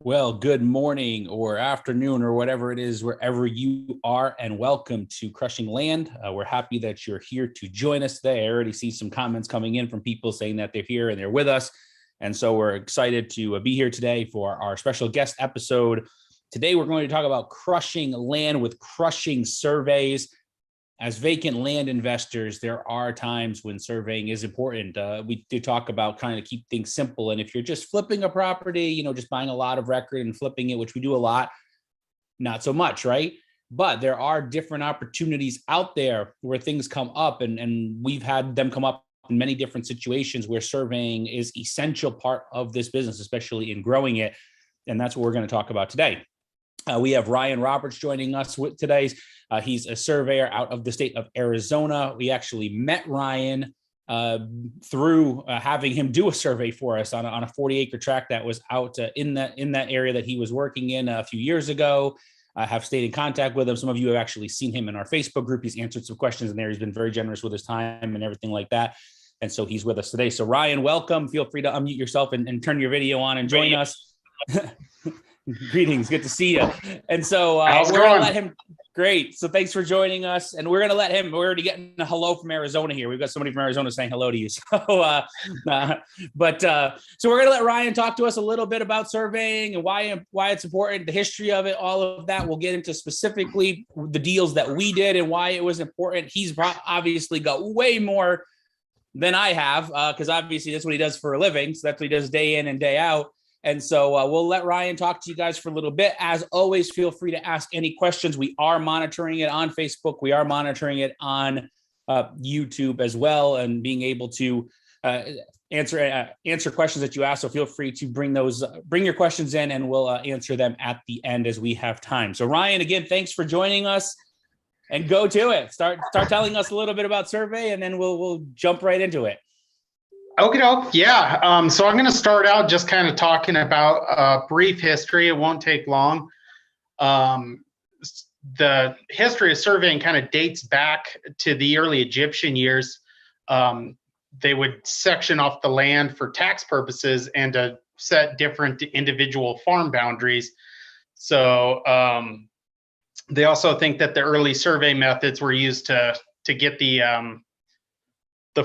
Well, good morning or afternoon or whatever it is, wherever you are, and welcome to Crushing Land. We're happy that you're here to join us today. I already see some comments coming in from people saying that they're here and they're with us. And so we're excited to be here today for our special guest episode. Today, we're going to talk about crushing land with crushing surveys. As vacant land investors, there are times when surveying is important. We do talk about kind of keep things simple. And if you're just flipping a property, just buying a lot of record and flipping it, which we do a lot, not so much, right? But there are different opportunities out there where things come up, and we've had them come up in many different situations where surveying is essential part of this business, especially in growing it. And that's what we're going to talk about today. We have Ryan Roberts joining us with today's. He's a surveyor out of the state of Arizona. We actually met Ryan through having him do a survey for us on a 40-acre tract that was out in that area that he was working in a few years ago. I have stayed in contact with him. Some of you have actually seen him in our Facebook group. He's answered some questions in there. He's been very generous with his time and everything like that. And so he's with us today. So Ryan, welcome. Feel free to unmute yourself and turn your video on and join us. Greetings, good to see you. And so we're going to let him. Great. So thanks for joining us. And we're going to let him. We're already getting a hello from Arizona here. We've got somebody from Arizona saying hello to you. So, so we're going to let Ryan talk to us a little bit about surveying and why it's important, the history of it, all of that. We'll get into specifically the deals that we did and why it was important. He's obviously got way more than I have because obviously that's what he does for a living. So that's what he does day in and day out. And so we'll let Ryan talk to you guys for a little bit. As always, feel free to ask any questions. We are monitoring it on Facebook. We are monitoring it on YouTube as well, and being able to answer questions that you ask. So feel free to bring your questions in, and we'll answer them at the end as we have time. So Ryan, again, thanks for joining us, and go to it. Start telling us a little bit about survey, and then we'll jump right into it. Okay, yeah. So I'm going to start out just kind of talking about a brief history. It won't take long. The history of surveying kind of dates back to the early Egyptian years. They would section off the land for tax purposes and to set different individual farm boundaries. So they also think that the early survey methods were used to get the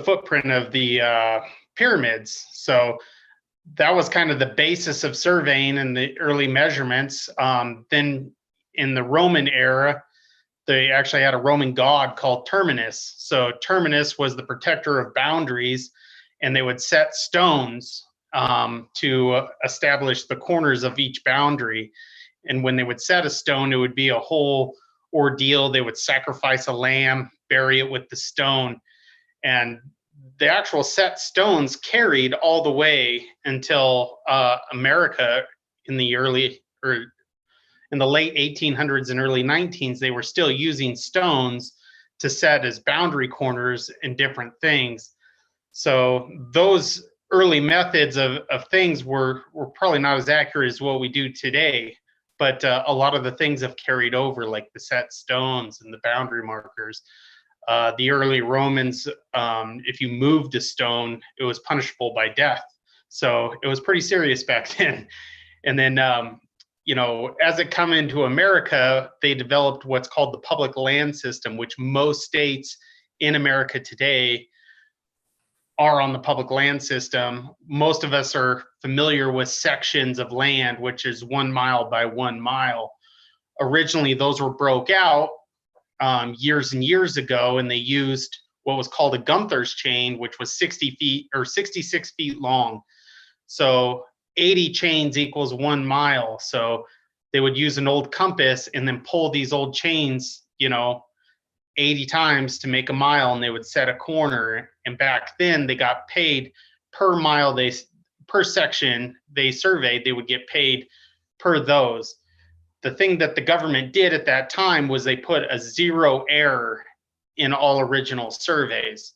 footprint of the pyramids. So that was kind of the basis of surveying and the early measurements. Then in the Roman era, they actually had a Roman god called Terminus. So Terminus was the protector of boundaries, and they would set stones to establish the corners of each boundary. And when they would set a stone, it would be a whole ordeal. They would sacrifice a lamb, bury it with the stone, and the actual set stones carried all the way until America in the late 1800s and early 1900s. They were still using stones to set as boundary corners and different things. So those early methods of things were probably not as accurate as what we do today, but a lot of the things have carried over, like the set stones and the boundary markers. The early Romans, if you moved a stone, it was punishable by death. So it was pretty serious back then. And then, as it come into America, they developed what's called the public land system, which most states in America today are on the public land system. Most of us are familiar with sections of land, which is 1 mile by 1 mile. Originally, those were broke out years and years ago, and they used what was called a Gunther's chain, which was 60 feet or 66 feet long. So 80 chains equals 1 mile. So they would use an old compass and then pull these old chains, 80 times to make a mile, and they would set a corner. And back then they got paid per mile, per section they surveyed, they would get paid per those. The thing that the government did at that time was they put a zero error in all original surveys.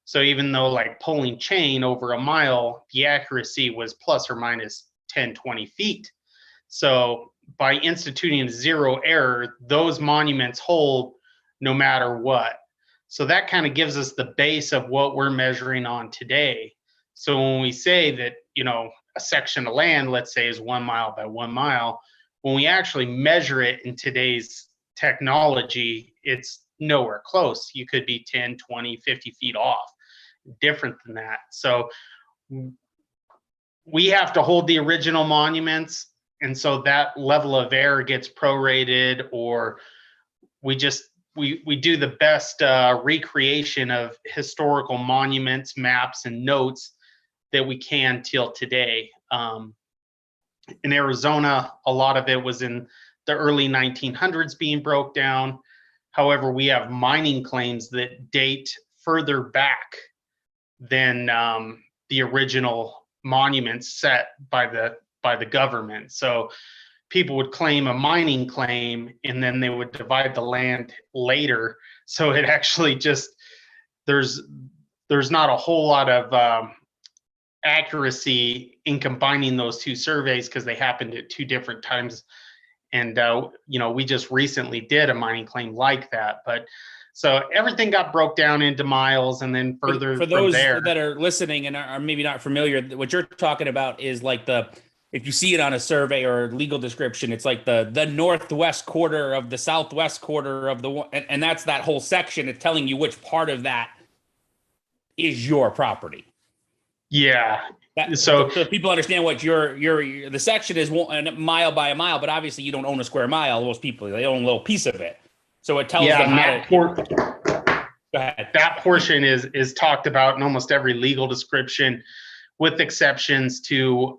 So even though like pulling chain over a mile, the accuracy was plus or minus 10, 20 feet. So by instituting zero error, those monuments hold no matter what. So that kind of gives us the base of what we're measuring on today. So when we say that, a section of land, let's say, is 1 mile by 1 mile, when we actually measure it in today's technology, it's nowhere close. You could be 10, 20, 50 feet off, different than that. So we have to hold the original monuments. And so that level of error gets prorated, or we do the best recreation of historical monuments, maps, and notes that we can till today. In Arizona, a lot of it was in the early 1900s being broke down. However, we have mining claims that date further back than the original monuments set by the government. So people would claim a mining claim, and then they would divide the land later. So it actually just, there's not a whole lot of accuracy in combining those two surveys, because they happened at two different times. And we just recently did a mining claim like that. But so everything got broke down into miles, and then further for those from there. that are listening and are maybe not familiar, what you're talking about is like if you see it on a survey or legal description, it's like the northwest quarter of the southwest quarter of and that's that whole section. It's telling you which part of that is your property. Yeah. So people understand what the section is, a mile by a mile, but obviously you don't own a square mile. Most people, they own a little piece of it. So it tells them how to. Go ahead. That portion is talked about in almost every legal description, with exceptions to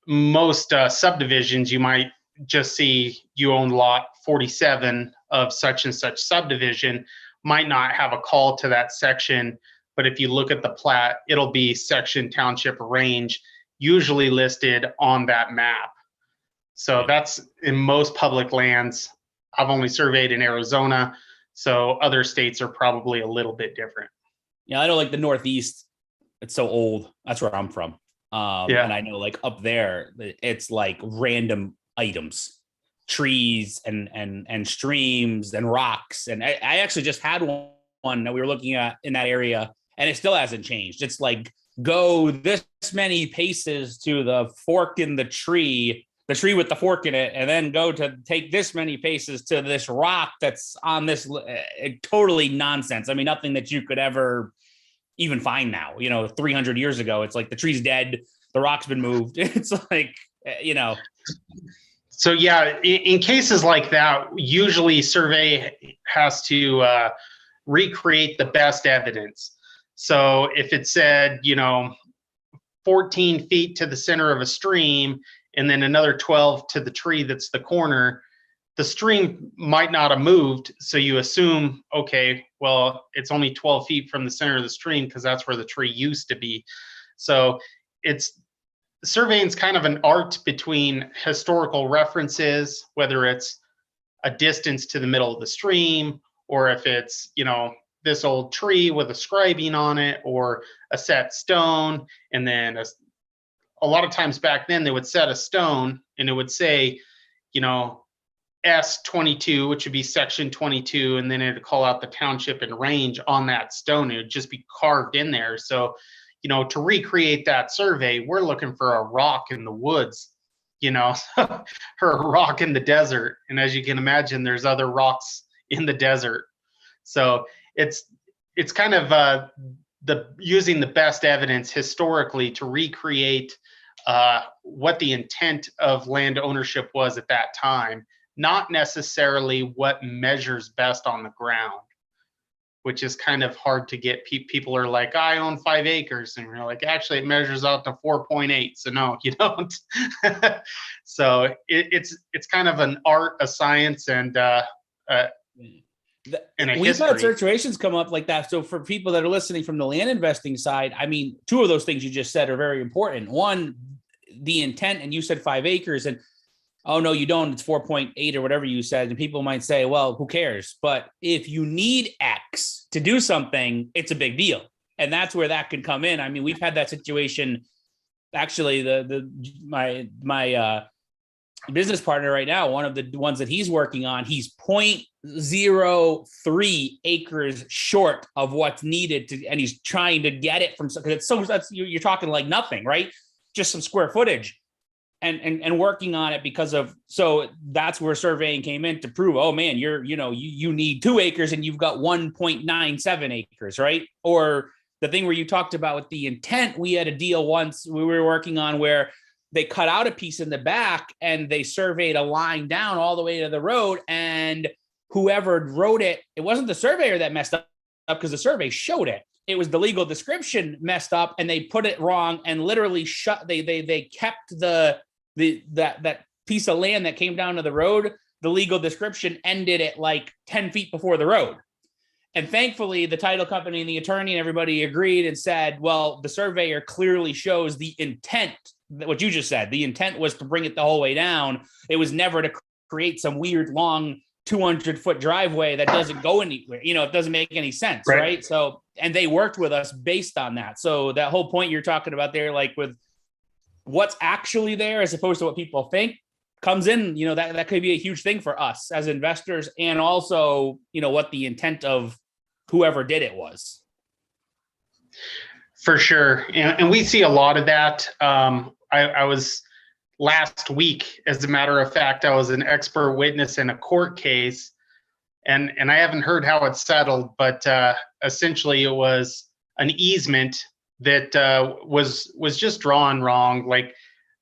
most subdivisions. You might just see you own lot 47 of such and such subdivision, might not have a call to that section. But if you look at the plat, it'll be section, township, range, usually listed on that map. So that's in most public lands. I've only surveyed in Arizona, so other states are probably a little bit different. Yeah, I know, like the Northeast, it's so old. That's where I'm from. And I know, like up there, it's like random items, trees and streams and rocks. And I actually just had one that we were looking at in that area, and it still hasn't changed. It's like, go this many paces to the fork in the tree with the fork in it, and then go to take this many paces to this rock that's on this, totally nonsense. I mean, nothing that you could ever even find now. 300 years ago, it's like the tree's dead, the rock's been moved. It's like, So yeah, in cases like that, usually survey has to recreate the best evidence. So if it said, 14 feet to the center of a stream, and then another 12 to the tree that's the corner, the stream might not have moved. So you assume, okay, well, it's only 12 feet from the center of the stream because that's where the tree used to be. So surveying's kind of an art between historical references, whether it's a distance to the middle of the stream, or if it's, this old tree with a scribing on it, or a set stone. And then a lot of times back then, they would set a stone and it would say, S22, which would be section 22, and then it would call out the township and range on that stone. It would just be carved in there. So, to recreate that survey, we're looking for a rock in the woods, or a rock in the desert. And as you can imagine, there's other rocks in the desert. So it's kind of using the best evidence historically to recreate what the intent of land ownership was at that time, not necessarily what measures best on the ground, which is kind of hard to get. People are like, I own 5 acres. And you're like, actually, it measures out to 4.8. So no, you don't. So it's kind of an art, a science, and we've had situations come up like that. So for people that are listening from the land investing side, I mean, two of those things you just said are very important. One, the intent, and you said 5 acres, and oh no, you don't, it's 4.8 or whatever you said. And people might say, well, who cares? But if you need X to do something, it's a big deal. And that's where that could come in. I mean, we've had that situation. Actually, my business partner right now, one of the ones that he's working on, he's 0.03 acres short of what's needed to, and he's trying to get it from, because it's so, that's, you're talking like nothing, right? Just some square footage. And working on it because of, so that's where surveying came in to prove, oh man, you need 2 acres and you've got 1.97 acres, right? Or the thing where you talked about with the intent, we had a deal once we were working on where they cut out a piece in the back and they surveyed a line down all the way to the road, and whoever wrote it, it wasn't the surveyor that messed up because the survey showed it. It was the legal description messed up and they put it wrong and literally they kept that piece of land that came down to the road. The legal description ended at like 10 feet before the road. And thankfully the title company and the attorney and everybody agreed and said, well, the surveyor clearly shows the intent, what you just said. The intent was to bring it the whole way down. It was never to create some weird long 200-foot driveway that doesn't go anywhere. It doesn't make any sense. Right. So, and they worked with us based on that. So that whole point you're talking about there, like with what's actually there as opposed to what people think, comes in, that could be a huge thing for us as investors, and also, what the intent of whoever did it was. For sure. And we see a lot of that. I was last week, as a matter of fact, I was an expert witness in a court case, and I haven't heard how it's settled, but essentially it was an easement that was just drawn wrong. Like,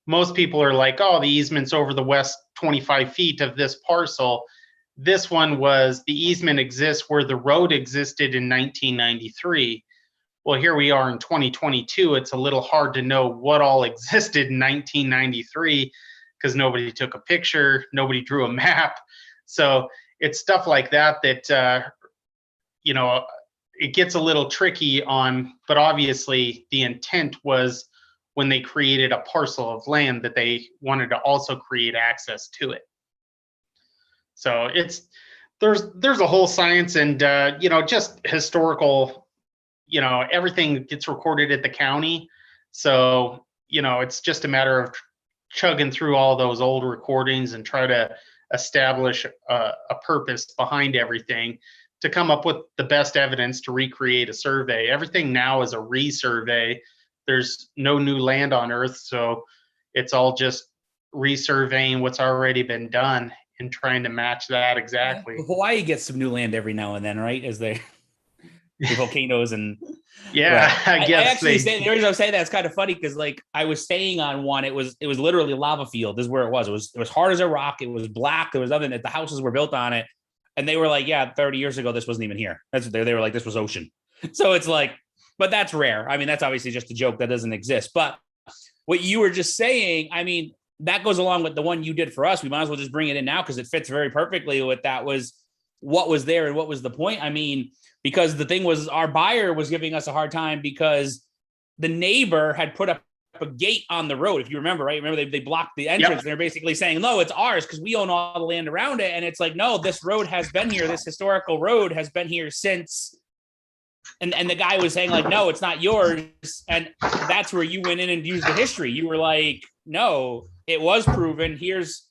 most people are like, oh, the easement's over the west 25 feet of this parcel. This one was, the easement exists where the road existed in 1993. Well, here we are in 2022. It's a little hard to know what all existed in 1993 because nobody took a picture, nobody drew a map. So it's stuff like that it gets a little tricky on, but obviously the intent was when they created a parcel of land that they wanted to also create access to it. So there's a whole science and, just historical, everything gets recorded at the county. So, it's just a matter of chugging through all those old recordings and try to establish a purpose behind everything to come up with the best evidence to recreate a survey. Everything now is a resurvey. There's no new land on Earth, so it's all just resurveying what's already been done and trying to match that exactly. Hawaii gets some new land every now and then, right? As the volcanoes and yeah, right. I guess I actually say, the reason I say that, it's kind of funny because like I was staying on one, it was literally lava field. This is where it was. It was hard as a rock. It was black. There was nothing. The houses were built on it, and they were like, yeah, 30 years ago this wasn't even here. That's what they were like. This was ocean. So it's like, but that's rare. I mean, that's obviously just a joke that doesn't exist. But what you were just saying, I mean, that goes along with the one you did for us. We might as well just bring it in now because it fits very perfectly with that was what was there and what was the point. I mean, because the thing was, our buyer was giving us a hard time because the neighbor had put up a gate on the road. If you remember, right? Remember they blocked the entrance. Yep. And they're basically saying, no, it's ours because we own all the land around it. And it's like, no, this road has been here. This historical road has been here since. And the guy was saying like, no, it's not yours. And that's where you went in and used the history. You were like, no, it was proven. Here's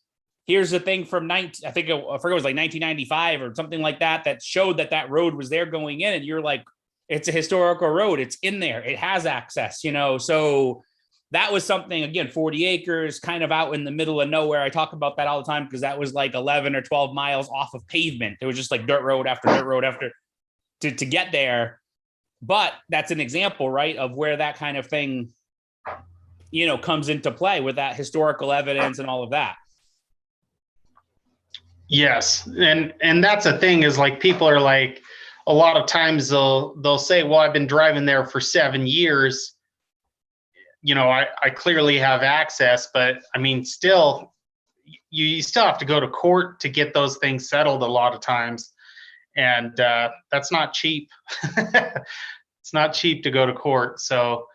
the thing from I forget it was like 1995 or something like that, that showed that road was there going in. And you're like, it's a historical road. It's in there. It has access, So that was something, again, 40 acres, kind of out in the middle of nowhere. I talk about that all the time because that was like 11 or 12 miles off of pavement. It was just like dirt road after dirt road after to get there. But that's an example, right, of where that kind of thing, comes into play with that historical evidence and all of that. Yes. And that's the thing is like, people are like, a lot of times they'll say, well, I've been driving there for 7 years. I clearly have access, but I mean, still, you still have to go to court to get those things settled a lot of times. And that's not cheap. It's not cheap to go to court. So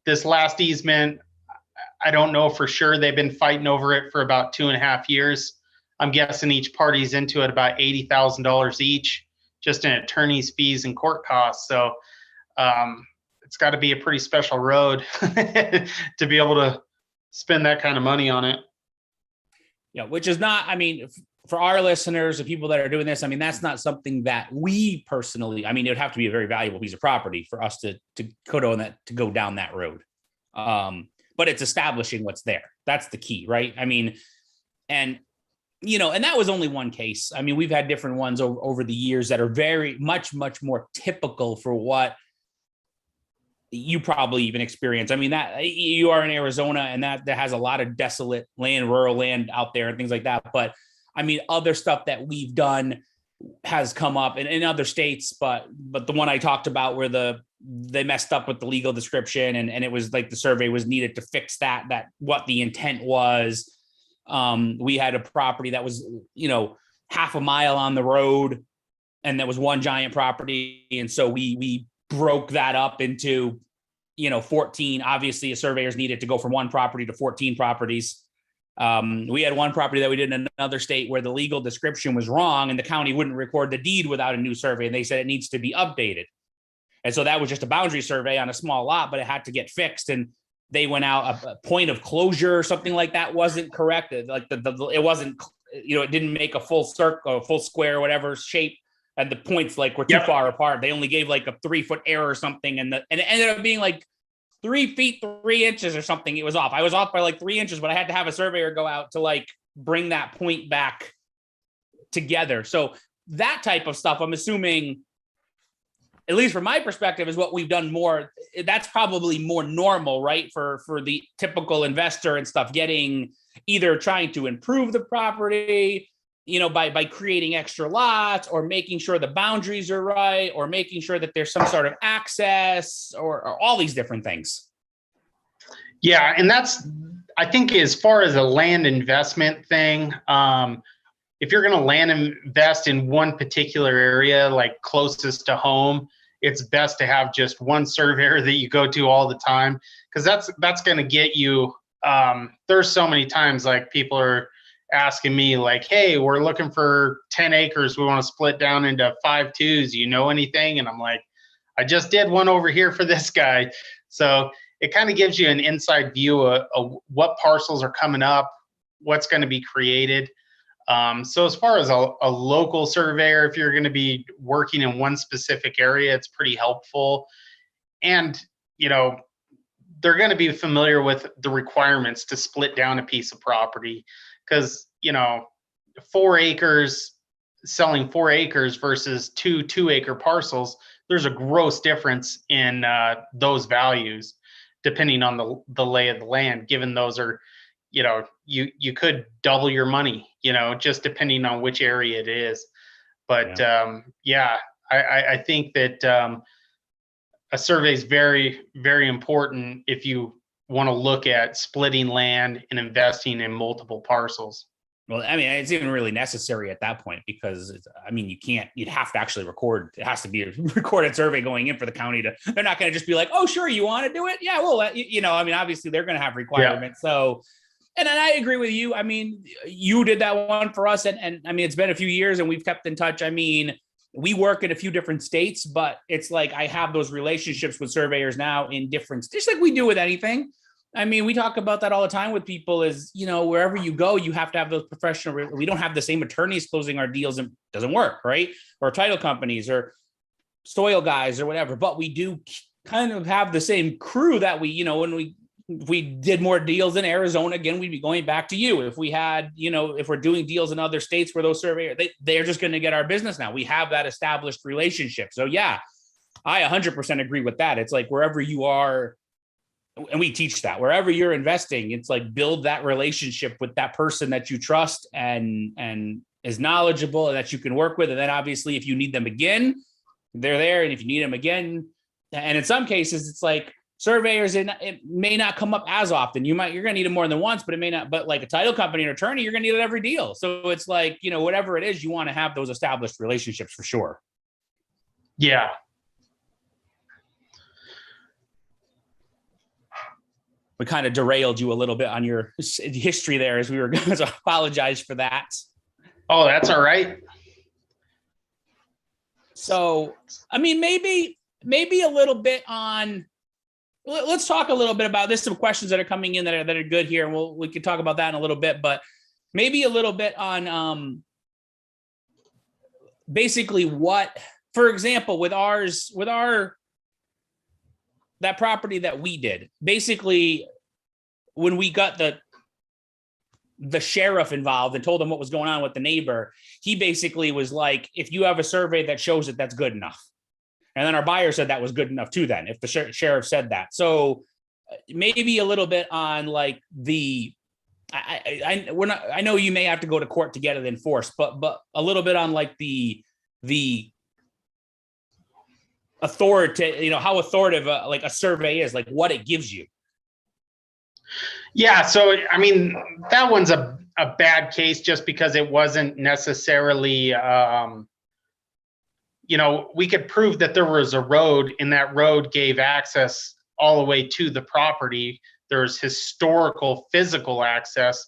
this last easement, I don't know for sure. They've been fighting over it for about 2.5 years. I'm guessing each party's into it about $80,000 each, just in attorney's fees and court costs. So it's got to be a pretty special road to be able to spend that kind of money on it. which is not, I mean, for our listeners, the people that are doing this, I mean, that's not something that we personally, I mean, it would have to be a very valuable piece of property for us to go down that road. But it's establishing what's there. That's the key, right? I mean, and that was only one case. I mean, we've had different ones over the years that are very much more typical for what you probably even experience. I mean, that you are in Arizona, and that has a lot of desolate land, rural land out there and things like that. But I mean, other stuff that we've done has come up in other states, but the one I talked about where they messed up with the legal description, and it was like the survey was needed to fix that what the intent was. We had a property that was, half a mile on the road, and that was one giant property. And so we broke that up into, 14. Obviously, a surveyor's needed to go from one property to 14 properties. We had one property that we did in another state where the legal description was wrong, and the county wouldn't record the deed without a new survey. And they said it needs to be updated. And so that was just a boundary survey on a small lot, but it had to get fixed. And they went out, a point of closure or something like that wasn't correct. Like it wasn't, it didn't make a full circle, a full square, whatever shape. And the points were too far apart. They only gave a 3-foot error or something. And it ended up being 3 feet, 3 inches or something. It was off. I was off by 3 inches, but I had to have a surveyor go out to bring that point back together. So that type of stuff, I'm assuming, at least from my perspective, is what we've done more. That's probably more normal, right? For the typical investor and stuff, getting either trying to improve the property, by creating extra lots, or making sure the boundaries are right, or making sure that there's some sort of access, or all these different things. Yeah. And that's, I think, as far as a land investment thing, if you're going to land invest in one particular area, closest to home, it's best to have just one surveyor that you go to all the time, because that's going to get you. There's so many times people are asking me hey, we're looking for 10 acres. We want to split down into 5 twos. You know anything? And I'm like, I just did one over here for this guy. So it kind of gives you an inside view of what parcels are coming up, what's going to be created. So as far as a local surveyor, if you're going to be working in one specific area, it's pretty helpful. And, they're going to be familiar with the requirements to split down a piece of property, because, 4 acres, selling 4 acres versus 2 2-acre parcels, there's a gross difference in those values, depending on the lay of the land, given those are, you could double your money, just depending on which area it is. But I think that a survey is very, very important if you want to look at splitting land and investing in multiple parcels. Well, I mean, it's even really necessary at that point, because you'd have to actually record. It has to be a recorded survey going in for the county they're not going to just be like, oh, sure, you want to do it? Yeah, well, obviously they're going to have requirements. Yeah. So, and I agree with you. I mean, you did that one for us. And I mean, it's been a few years and we've kept in touch. I mean, we work in a few different states, but it's I have those relationships with surveyors now in different, just like we do with anything. I mean, we talk about that all the time with people is, wherever you go, you have to have those professional, we don't have the same attorneys closing our deals, and it doesn't work, right? Or title companies or soil guys or whatever, but we do kind of have the same crew that we, when we did more deals in Arizona, again, we'd be going back to you. If we had, if we're doing deals in other states where those surveyors, they're just going to get our business now. We have that established relationship. So yeah, I 100% agree with that. It's wherever you are, and we teach that wherever you're investing, it's build that relationship with that person that you trust and is knowledgeable and that you can work with. And then obviously if you need them again, they're there. And if you need them again, and in some cases it's surveyors, it may not come up as often. You're going to need it more than once, but it may not, but a title company or attorney, you're going to need it every deal. So it's whatever it is, you want to have those established relationships for sure. Yeah. We kind of derailed you a little bit on your history there as we were going to apologize for that. Oh, that's all right. So, I mean, maybe a little bit on, let's talk a little bit about this. Some questions that are coming in that are good here. And we can talk about that in a little bit, but maybe a little bit on basically what, for example, with that property that we did, basically when we got the sheriff involved and told him what was going on with the neighbor, he basically was like, if you have a survey that shows it, that's good enough. And then our buyer said that was good enough too, then, if the sheriff said that. So maybe a little bit on like I know you may have to go to court to get it enforced, but a little bit on like the authority, how authoritative like a survey is, like what it gives you. Yeah, so I mean, that one's a bad case just because it wasn't necessarily we could prove that there was a road and that road gave access all the way to the property. There's historical physical access,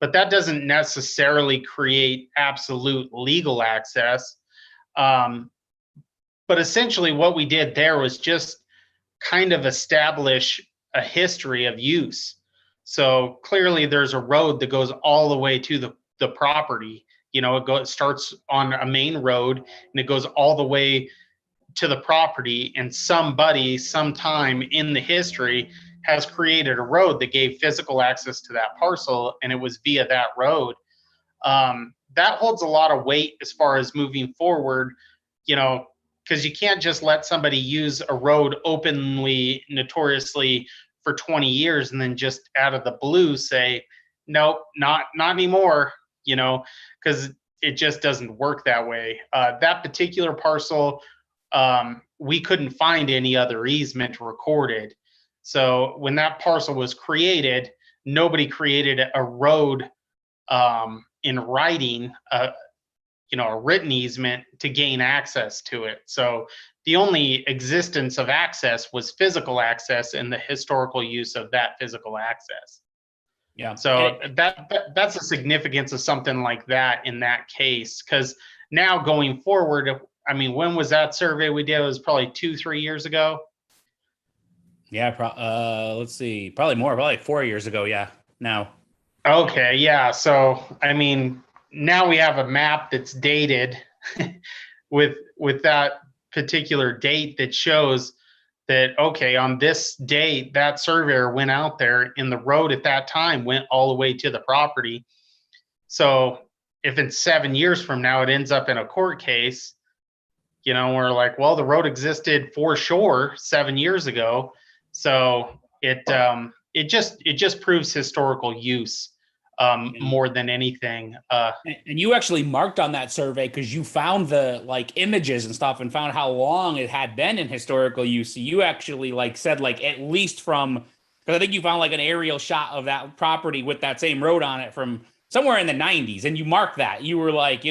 but that doesn't necessarily create absolute legal access. But essentially what we did there was just kind of establish a history of use. So clearly there's a road that goes all the way to the property. It starts on a main road and it goes all the way to the property, and somebody sometime in the history has created a road that gave physical access to that parcel, and it was via that road. That holds a lot of weight as far as moving forward, because you can't just let somebody use a road openly, notoriously for 20 years and then just out of the blue say, nope, not anymore, because it just doesn't work that way. That particular parcel, we couldn't find any other easement recorded. So when that parcel was created, nobody created a road in writing, a written easement to gain access to it. So the only existence of access was physical access and the historical use of that physical access. Yeah. So that's the significance of something like that in that case. Because now going forward, I mean, when was that survey we did? It was probably 2-3 years ago. Yeah. Let's see. Probably more. Probably 4 years ago. Yeah. Now. Okay. Yeah. So I mean, now we have a map that's dated with that particular date that shows that, okay, on this date, that surveyor went out there and the road at that time went all the way to the property. So if in 7 years from now, it ends up in a court case, we're like, well, the road existed for sure 7 years ago. So it just proves historical use more than anything. And you actually marked on that survey because you found the like images and stuff and found how long it had been in historical use. So you actually like said like at least from, because I think you found like an aerial shot of that property with that same road on it from somewhere in the 90s. And you marked that. You were like,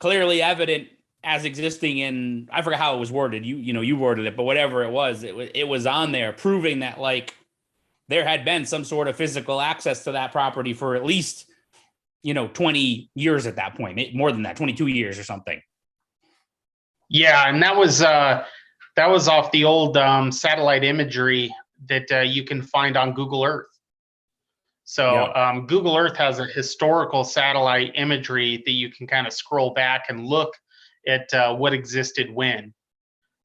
clearly evident as existing in, I forgot how it was worded. You worded it, but whatever it was on there proving that like there had been some sort of physical access to that property for at least, 20 years at that point, more than that, 22 years or something. Yeah. And that was off the old satellite imagery that you can find on Google Earth. So yeah. Google Earth has a historical satellite imagery that you can kind of scroll back and look at what existed when.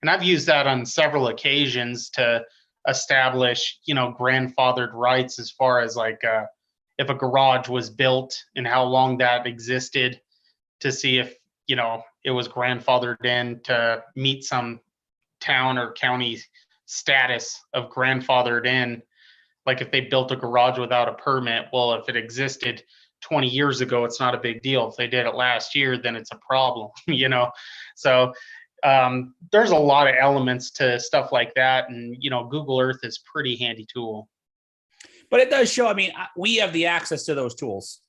And I've used that on several occasions to establish, grandfathered rights as far as like if a garage was built and how long that existed, to see if, it was grandfathered in to meet some town or county status of grandfathered in. Like if they built a garage without a permit, well, if it existed 20 years ago, it's not a big deal. If they did it last year, then it's a problem, So there's a lot of elements to stuff like that. And, Google Earth is a pretty handy tool. But it does show, I mean, we have the access to those tools.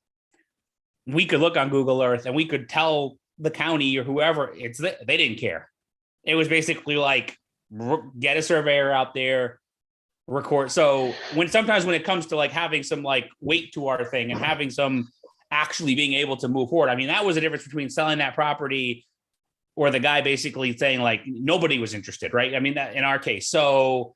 We could look on Google Earth and we could tell the county or whoever they didn't care. It was basically like, get a surveyor out there, record. So sometimes when it comes to like having some like weight to our thing and having some actually being able to move forward, I mean, that was the difference between selling that property or the guy basically saying like nobody was interested, right? I mean, that in our case. So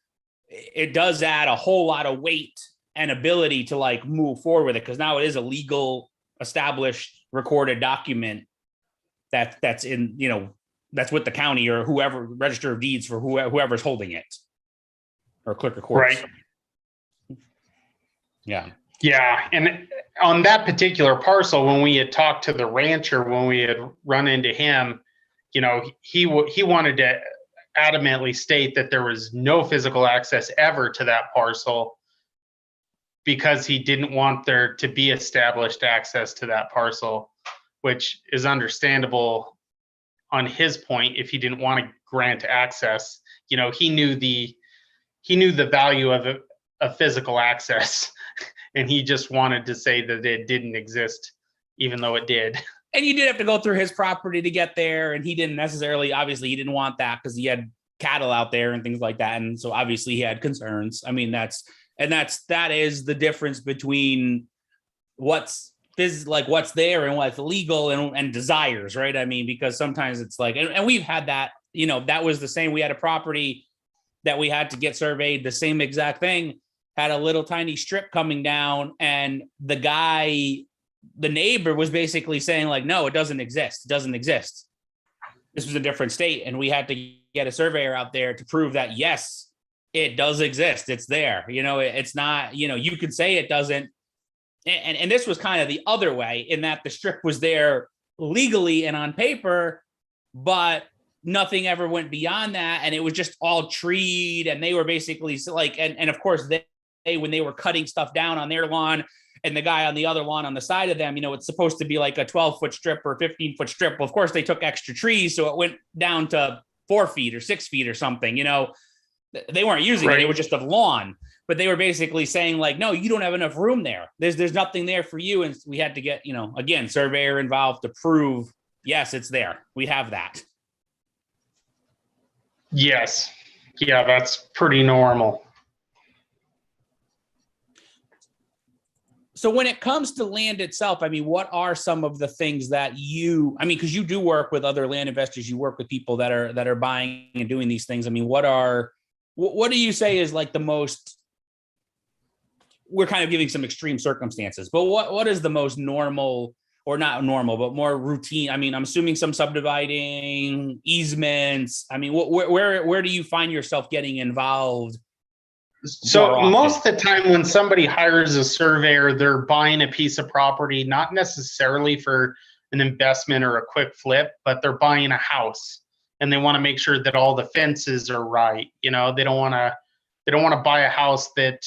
it does add a whole lot of weight and ability to like move forward with it, because now it is a legal established recorded document that's in, that's with the county or whoever, register of deeds for whoever's holding it, or clerk of courts. Right. Yeah. Yeah. And on that particular parcel, when we had talked to the rancher, when we had run into him, he wanted to adamantly state that there was no physical access ever to that parcel, because he didn't want there to be established access to that parcel, which is understandable on his point. If he didn't want to grant access, he knew the value of physical access, and he just wanted to say that it didn't exist, even though it did. And you did have to go through his property to get there, and he didn't necessarily, obviously, he didn't want that because he had cattle out there and things like that, and so obviously he had concerns. I mean, that is the difference between what's there and what's legal and desires, right? I mean, because sometimes it's like, and we've had that, that was the same. We had a property that we had to get surveyed, the same exact thing, had a little tiny strip coming down, and the neighbor was basically saying like, no, it doesn't exist. It doesn't exist. This was a different state, and we had to get a surveyor out there to prove that, yes, it does exist. It's there. It's not, you could say it doesn't. And this was kind of the other way, in that the strip was there legally and on paper, but nothing ever went beyond that. And it was just all treed. And they were basically like, and of course they, when they were cutting stuff down on their lawn, and the guy on the other lawn on the side of them, it's supposed to be like a 12-foot strip or 15-foot strip. Well, of course they took extra trees, so it went down to 4 feet or 6 feet or something. They weren't using it. It was just a lawn, but they were basically saying like, no, you don't have enough room there. There's nothing there for you. And we had to get, again, surveyor involved to prove, yes, it's there. We have that. Yes. Yeah, that's pretty normal. So when it comes to land itself, I mean, what are some of the things that because you do work with other land investors, you work with people that are buying and doing these things. I mean, what do you say is like the most, we're kind of giving some extreme circumstances, but what is the most normal, or not normal, but more routine? I mean, I'm assuming some subdividing, easements. I mean, where do you find yourself getting involved? So most of the time when somebody hires a surveyor, they're buying a piece of property, not necessarily for an investment or a quick flip, but they're buying a house, and they want to make sure that all the fences are right. They don't want to buy a house that,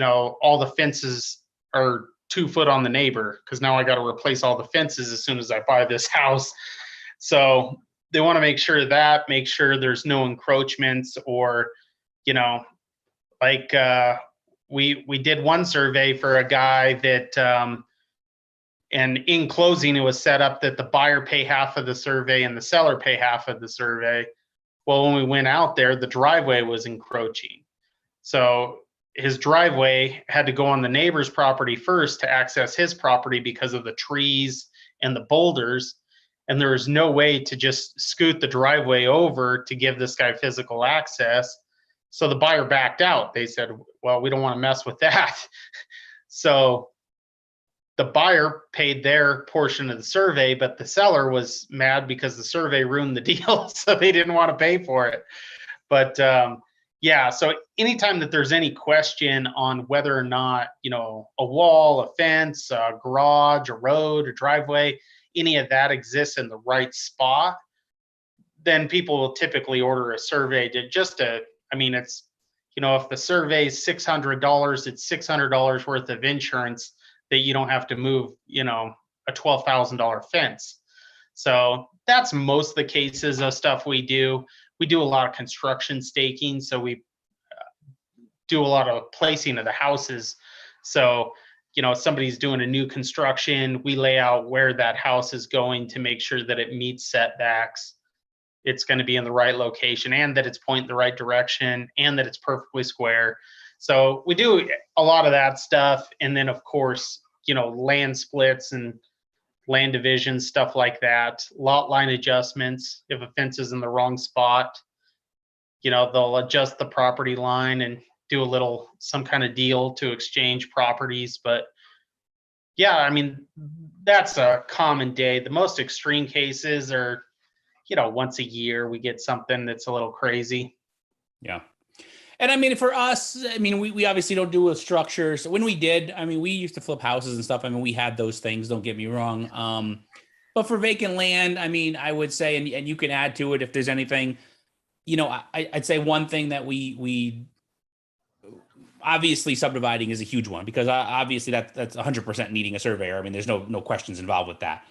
all the fences are 2 foot on the neighbor, because now I got to replace all the fences as soon as I buy this house. So they want to make sure there's no encroachments, or, like we did one survey for a guy that, and in closing, it was set up that the buyer pay half of the survey and the seller pay half of the survey. Well, when we went out there, the driveway was encroaching. So his driveway had to go on the neighbor's property first to access his property because of the trees and the boulders. And there was no way to just scoot the driveway over to give this guy physical access. So the buyer backed out. They said, well, we don't want to mess with that. So the buyer paid their portion of the survey, but the seller was mad because the survey ruined the deal. So they didn't want to pay for it. But yeah, so anytime that there's any question on whether or not, a wall, a fence, a garage, a road, a driveway, any of that exists in the right spot, then people will typically order a survey it's, if the survey is $600, it's $600 worth of insurance that you don't have to move, a $12,000 fence. So that's most of the cases of stuff we do. We do a lot of construction staking. So we do a lot of placing of the houses. So, somebody's doing a new construction, we lay out where that house is going to make sure that it meets setbacks. It's going to be in the right location, and that it's pointing the right direction, and that it's perfectly square. So we do a lot of that stuff. And then, of course, land splits and land divisions, stuff like that. Lot line adjustments. If a fence is in the wrong spot, they'll adjust the property line and do some kind of deal to exchange properties. But Yeah, I mean, that's a common day. The most extreme cases are, once a year we get something that's a little crazy. Yeah. And I mean, for us, I mean, we obviously don't do with structures. When we did, I mean, we used to flip houses and stuff. I mean, we had those things, don't get me wrong. But for vacant land, I mean, I would say, and you can add to it if there's anything, I'd say one thing that we obviously subdividing is a huge one, because obviously that's 100% needing a surveyor. I mean, there's no questions involved with that.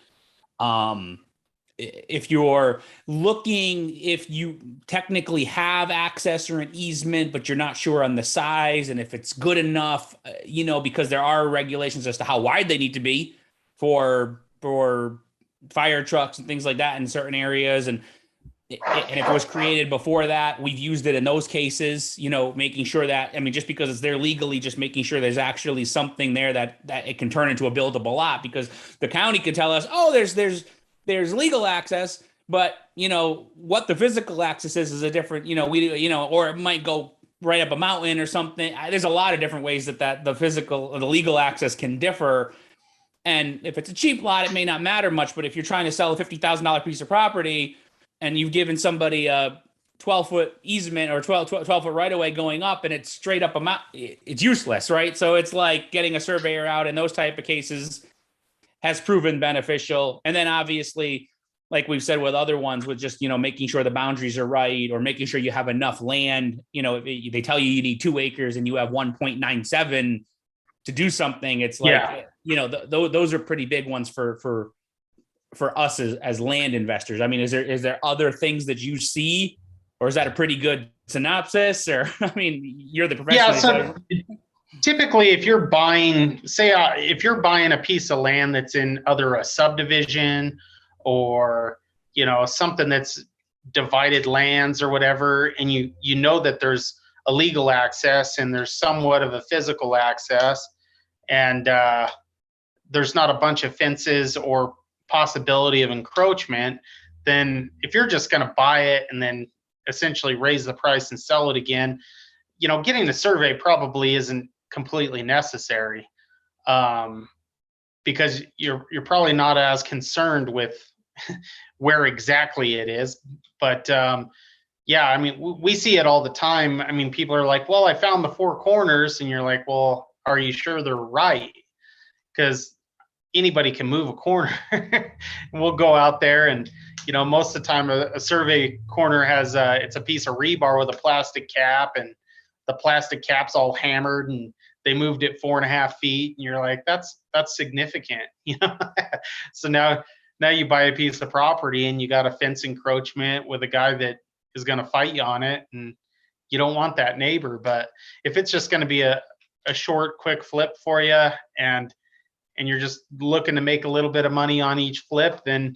If you're looking, if you technically have access or an easement, but you're not sure on the size and if it's good enough, because there are regulations as to how wide they need to be for fire trucks and things like that in certain areas. And if it was created before that, we've used it in those cases, making sure that, I mean, just because it's there legally, just making sure there's actually something there that it can turn into a buildable lot, because the county could tell us, oh, there's legal access, but what the physical access is a different, or it might go right up a mountain or something. There's a lot of different ways that the physical or the legal access can differ. And if it's a cheap lot, it may not matter much, but if you're trying to sell a $50,000 piece of property and you've given somebody a 12-foot easement or 12-foot right of way going up, and it's straight up a mountain, it's useless, right? So it's like getting a surveyor out in those type of cases has proven beneficial. And then obviously, like we've said with other ones, with just, making sure the boundaries are right, or making sure you have enough land. They tell you need 2 acres and you have 1.97 to do something. It's like, those are pretty big ones for us as land investors. I mean, is there other things that you see, or is that a pretty good synopsis? Or, I mean, you're the professional. Yeah, so typically, if you're buying, if you're buying a piece of land that's in either a subdivision or, something that's divided lands or whatever, and you know that there's a legal access and there's somewhat of a physical access, and there's not a bunch of fences or possibility of encroachment, then if you're just going to buy it and then essentially raise the price and sell it again, getting the survey probably isn't completely necessary, because you're probably not as concerned with where exactly it is. But yeah, I mean, we see it all the time. I mean, people are like, well, I found the 4 corners, and you're like, well, are you sure they're right? Because anybody can move a corner. We'll go out there, and most of the time a survey corner has it's a piece of rebar with a plastic cap, and the plastic cap's all hammered, and they moved it 4.5 feet, and you're like, that's significant. So now you buy a piece of property and you got a fence encroachment with a guy that is going to fight you on it, and you don't want that neighbor. But if it's just going to be a short, quick flip for you, and you're just looking to make a little bit of money on each flip, then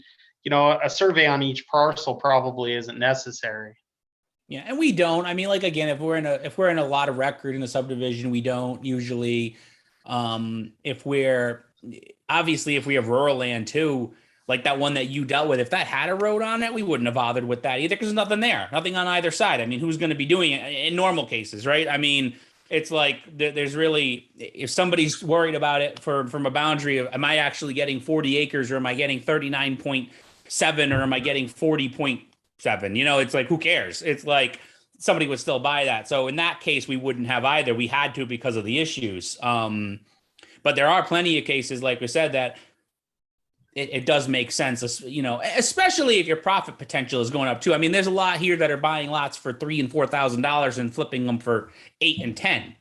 a survey on each parcel probably isn't necessary. Yeah, and we don't. I mean, like, again, if we're in a lot of record in the subdivision, we don't usually. If we have rural land too, like that one that you dealt with, if that had a road on it, we wouldn't have bothered with that either, because there's nothing there, nothing on either side. I mean, who's going to be doing it in normal cases, right? I mean, it's like there's really, if somebody's worried about it from a boundary of, am I actually getting 40 acres, or am I getting 39.7, or am I getting 40.7? It's like, who cares? It's like somebody would still buy that. So in that case, we wouldn't have either. We had to because of the issues. But there are plenty of cases, like we said, that it does make sense, especially if your profit potential is going up too. I mean, there's a lot here that are buying lots for $3,000 and $4,000 and flipping them for 8 and 10.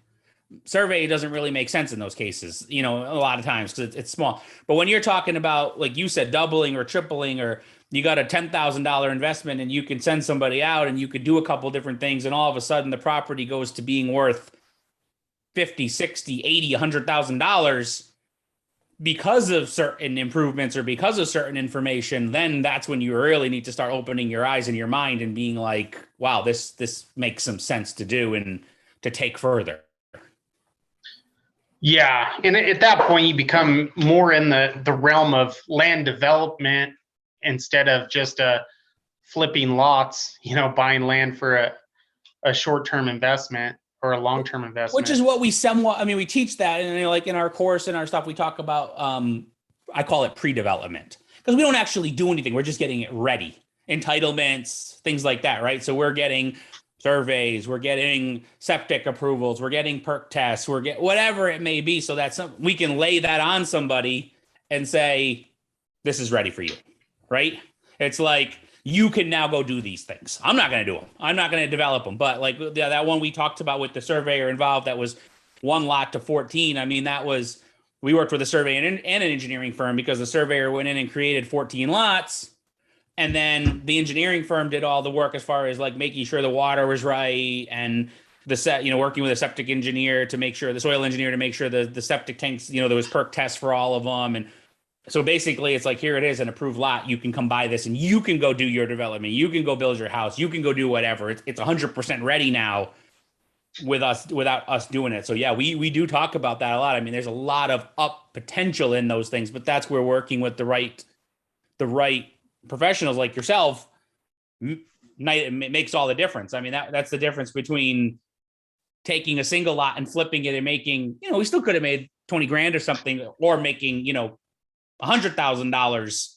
Survey doesn't really make sense in those cases, a lot of times, because it's small. But when you're talking about, like you said, doubling or tripling, or you got a $10,000 investment and you can send somebody out and you could do a couple different things, and all of a sudden the property goes to being worth $50, $60, $80, $100,000 because of certain improvements or because of certain information, then that's when you really need to start opening your eyes and your mind and being like, wow, this makes some sense to do and to take further. Yeah, and at that point you become more in the realm of land development instead of just flipping lots, buying land for a short-term investment. or a long-term investment. Which is what we somewhat, I mean, we teach that, and like in our course and our stuff, we talk about, I call it pre-development, because we don't actually do anything. We're just getting it ready. Entitlements, things like that, right? So we're getting surveys, we're getting septic approvals, we're getting perk tests, we're getting whatever it may be, so that we can lay that on somebody and say, this is ready for you, right? It's like, you can now go do these things. I'm not going to do them. I'm not going to develop them. But like that one we talked about with the surveyor involved, that was 1 lot to 14. I mean, we worked with a surveyor and an engineering firm, because the surveyor went in and created 14 lots. And then the engineering firm did all the work as far as like making sure the water was right, and working with a septic engineer to make sure, the soil engineer to make sure the septic tanks, there was perk tests for all of them. And so basically, it's like, here it is, an approved lot. You can come buy this and you can go do your development. You can go build your house. You can go do whatever. It's 100% ready now without us doing it. So yeah, we do talk about that a lot. I mean, there's a lot of up potential in those things, but that's where working with the right professionals like yourself makes all the difference. I mean, that's the difference between taking a single lot and flipping it and making, we still could have made 20 grand or something, or making, $100,000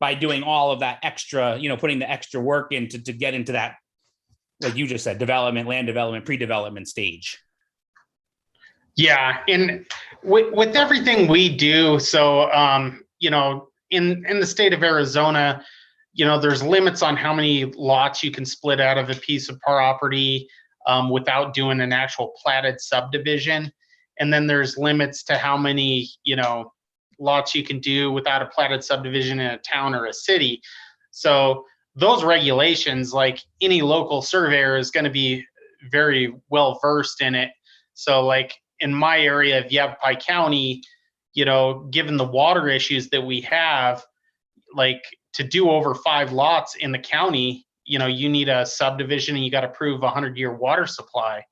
by doing all of that extra, putting the extra work in to get into that, like you just said, land development, pre-development stage. Yeah. And with everything we do, so, in the state of Arizona, there's limits on how many lots you can split out of a piece of property without doing an actual platted subdivision. And then there's limits to how many, lots you can do without a platted subdivision in a town or a city. So those regulations, like any local surveyor is going to be very well versed in it. So like in my area of Yavapai County, given the water issues that we have, like to do over 5 lots in the county, you need a subdivision and you got to prove a 100-year water supply.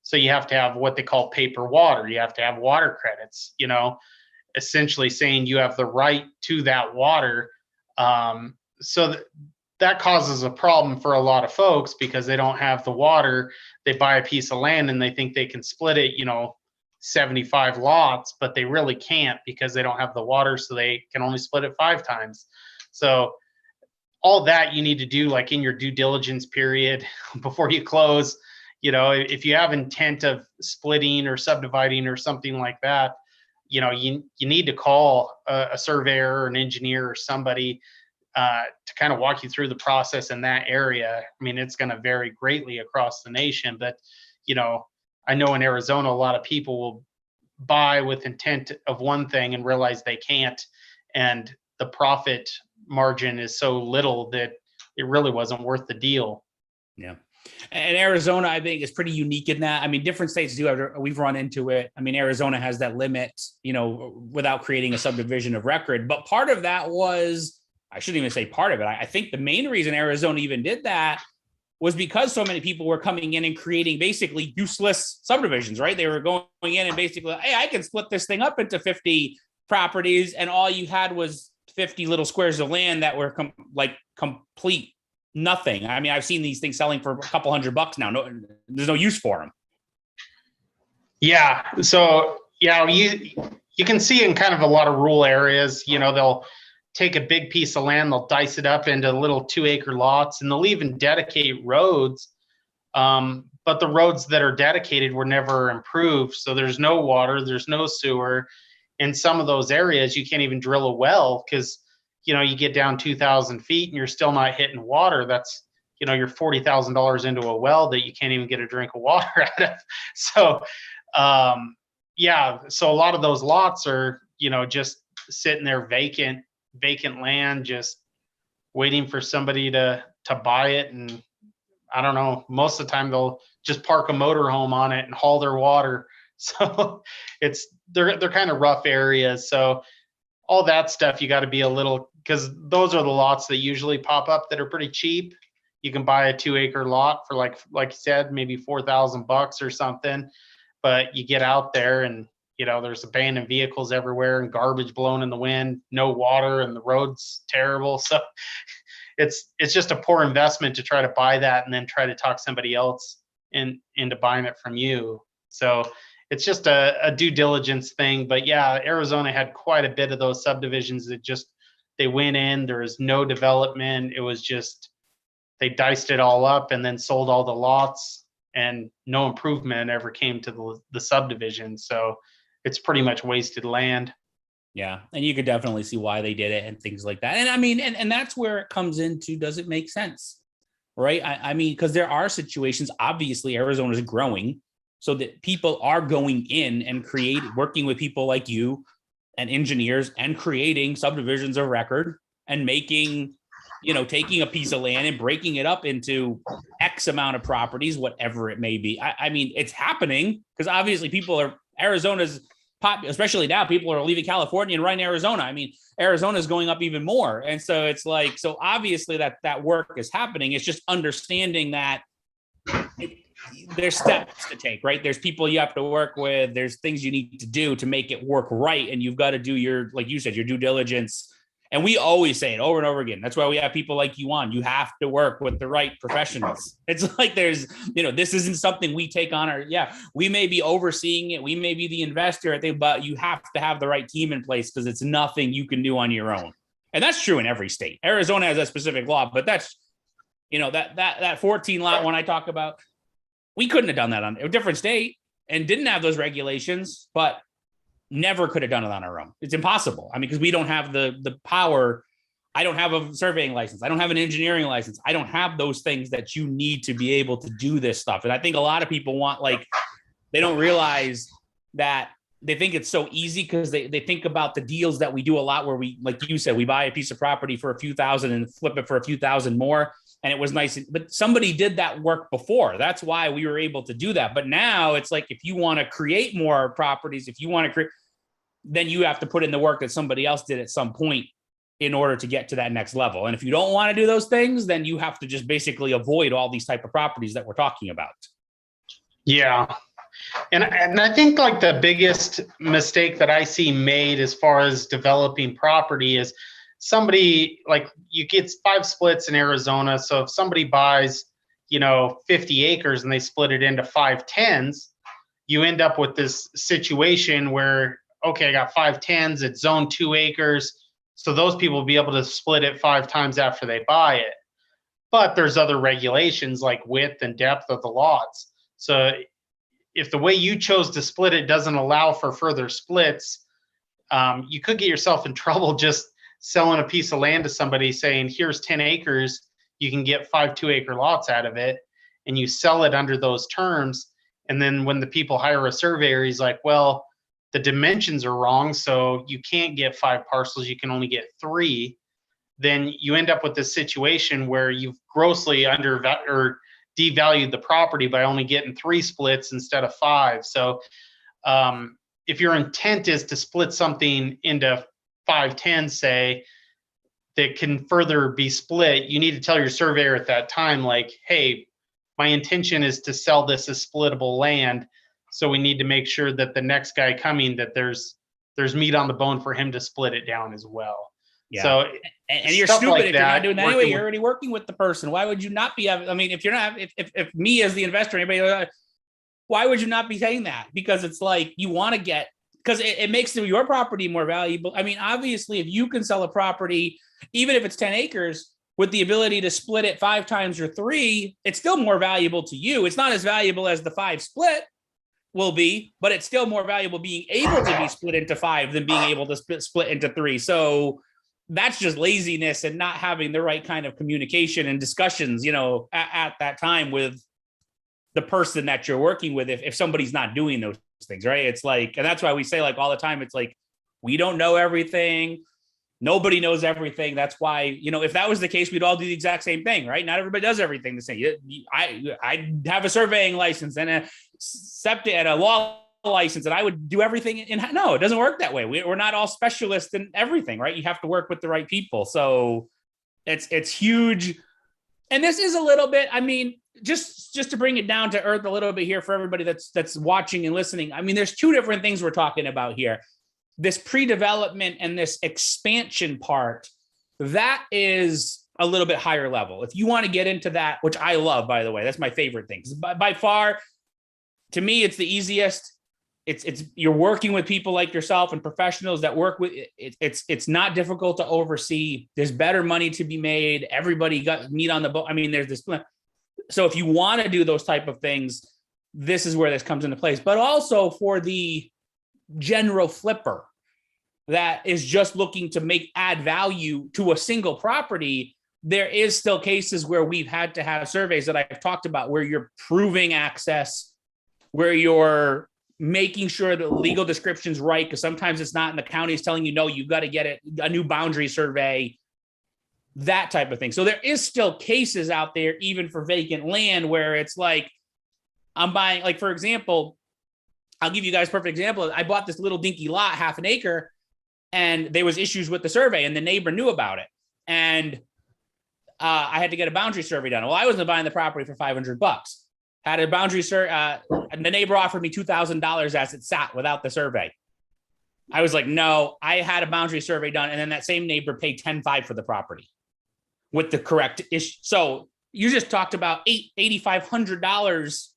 So you have to have what they call paper water. You have to have water credits, essentially saying you have the right to that water. So that causes a problem for a lot of folks, because they don't have the water. They buy a piece of land and they think they can split it, 75 lots, but they really can't, because they don't have the water. So they can only split it 5 times. So all that you need to do, like in your due diligence period before you close, if you have intent of splitting or subdividing or something like that, you need to call a surveyor or an engineer or somebody to kind of walk you through the process in that area. I mean, it's going to vary greatly across the nation, but, I know in Arizona, a lot of people will buy with intent of one thing and realize they can't. And the profit margin is so little that it really wasn't worth the deal. Yeah. And Arizona, I think, is pretty unique in that. I mean, different states do have, we've run into it. I mean, Arizona has that limit, without creating a subdivision of record. But part of that was, I shouldn't even say part of it. I think the main reason Arizona even did that was because so many people were coming in and creating basically useless subdivisions, right? They were going in and basically, hey, I can split this thing up into 50 properties, and all you had was 50 little squares of land that were complete nothing. I mean, I've seen these things selling for a couple $100 now. No, there's no use for them. Yeah. So yeah, you can see in kind of a lot of rural areas, they'll take a big piece of land, they'll dice it up into little 2-acre lots, and they'll even dedicate roads. But the roads that are dedicated were never improved. So there's no water, there's no sewer. In some of those areas, you can't even drill a well, because you get down 2,000 feet and you're still not hitting water. That's, you're $40,000 into a well that you can't even get a drink of water out of. So, yeah, so a lot of those lots are, just sitting there vacant land, just waiting for somebody to buy it. And I don't know, most of the time they'll just park a motorhome on it and haul their water. So they're kind of rough areas. So all that stuff, you got to be a little, because those are the lots that usually pop up that are pretty cheap. You can buy a 2-acre lot for like you said, maybe $4,000 or something, but you get out there and, there's abandoned vehicles everywhere and garbage blown in the wind, no water, and the road's terrible. So it's just a poor investment to try to buy that and then try to talk somebody else into buying it from you. So it's just a due diligence thing. But yeah, Arizona had quite a bit of those subdivisions that just, they went in, there was no development. It was just, they diced it all up and then sold all the lots, and no improvement ever came to the subdivision. So it's pretty much wasted land. Yeah. And you could definitely see why they did it and things like that. And I mean, and that's where it comes into, does it make sense? Right. I mean, because there are situations, obviously Arizona is growing, so that people are going in and working with people like you and engineers and creating subdivisions of record and making, taking a piece of land and breaking it up into X amount of properties, whatever it may be. I mean, it's happening because obviously Arizona's especially now, people are leaving California and running Arizona. I mean, Arizona is going up even more. And so it's like, so obviously that work is happening. It's just understanding that there's steps to take, right? There's people you have to work with. There's things you need to do to make it work right. And you've got to do your, like you said, your due diligence. And we always say it over and over again. That's why we have people like you on. You have to work with the right professionals. It's like there's, this isn't something we take on we may be overseeing it. We may be the investor, I think, but you have to have the right team in place because it's nothing you can do on your own. And that's true in every state. Arizona has a specific law, but that's, that 14 lot one I talk about, we couldn't have done that on a different state and didn't have those regulations, but never could have done it on our own. It's impossible. I mean, because we don't have the power. I don't have a surveying license. I don't have an engineering license. I don't have those things that you need to be able to do this stuff. And I think a lot of people they don't realize that they think it's so easy because they think about the deals that we do a lot where we, like you said, we buy a piece of property for a few thousand and flip it for a few thousand more. And it was nice, but somebody did that work before. That's why we were able to do that. But now it's like, if you want to create more properties, if you want to create, then you have to put in the work that somebody else did at some point in order to get to that next level. And if you don't want to do those things, then you have to just basically avoid all these type of properties that we're talking about. Yeah. And I think like the biggest mistake that I see made as far as developing property is somebody, like, you get 5 splits in Arizona. So if somebody buys, 50 acres and they split it into 5 tens, you end up with this situation where, okay, I got 5 tens, it's zone 2 acres. So those people will be able to split it 5 times after they buy it. But there's other regulations like width and depth of the lots. So if the way you chose to split it doesn't allow for further splits, you could get yourself in trouble just selling a piece of land to somebody saying, here's 10 acres, you can get 5 2-acre lots out of it, and you sell it under those terms. And then when the people hire a surveyor, he's like, well, the dimensions are wrong, so you can't get 5 parcels, you can only get 3. Then you end up with this situation where you've grossly devalued the property by only getting 3 splits instead of 5. So if your intent is to split something into 5 tens, say, that can further be split, you need to tell your surveyor at that time, like, hey, my intention is to sell this as splittable land. So we need to make sure that the next guy coming, that there's meat on the bone for him to split it down as well. Yeah. So and you're stupid like if you're not doing that anyway. You're already working with the person. Why would you not be? I mean, if you're not, if me as the investor, anybody, why would you not be saying that? Because it's like you want to get, because it makes your property more valuable. I mean, obviously, if you can sell a property, even if it's 10 acres, with the ability to split it 5 times or 3, it's still more valuable to you. It's not as valuable as the 5 split will be, but it's still more valuable being able to be split into 5 than being able to split into 3. So that's just laziness and not having the right kind of communication and discussions, at that time with the person that you're working with. If somebody's not doing those things, right? It's like, and that's why we say, like, all the time, it's like, we don't know everything. Nobody knows everything. That's why, if that was the case, we'd all do the exact same thing, right? Not everybody does everything the same. I have a surveying license and a septic and a law license, and I would do everything no, it doesn't work that way. We're not all specialists in everything, right? You have to work with the right people. So it's huge. And this is a little bit, I mean, just to bring it down to earth a little bit here for everybody that's watching and listening. I mean, there's 2 different things we're talking about here. This pre-development and this expansion part, that is a little bit higher level. If you want to get into that, which I love, by the way, that's my favorite thing. By far, to me, it's the easiest. It's you're working with people like yourself and professionals that work with it. It's not difficult to oversee. There's better money to be made. Everybody got meat on the bone. I mean, there's this. So if you want to do those type of things, this is where this comes into place. But also for the general flipper that is just looking to add value to a single property, there is still cases where we've had to have surveys that I've talked about where you're proving access, where you're making sure the legal description's right, because sometimes it's not, and the county is telling you, no, you've got to get a new boundary survey, that type of thing. So there is still cases out there, even for vacant land, where it's like, I'm buying, like, for example, I'll give you guys a perfect example. I bought this little dinky lot, half an acre, and there was issues with the survey, and the neighbor knew about it. And I had to get a boundary survey done. Well, I wasn't buying the property for $500. Had a boundary survey, and the neighbor offered me $2,000 as it sat without the survey. I was like, no, I had a boundary survey done, and then that same neighbor paid $10,500 for the property with the correct issue. So you just talked about $8,500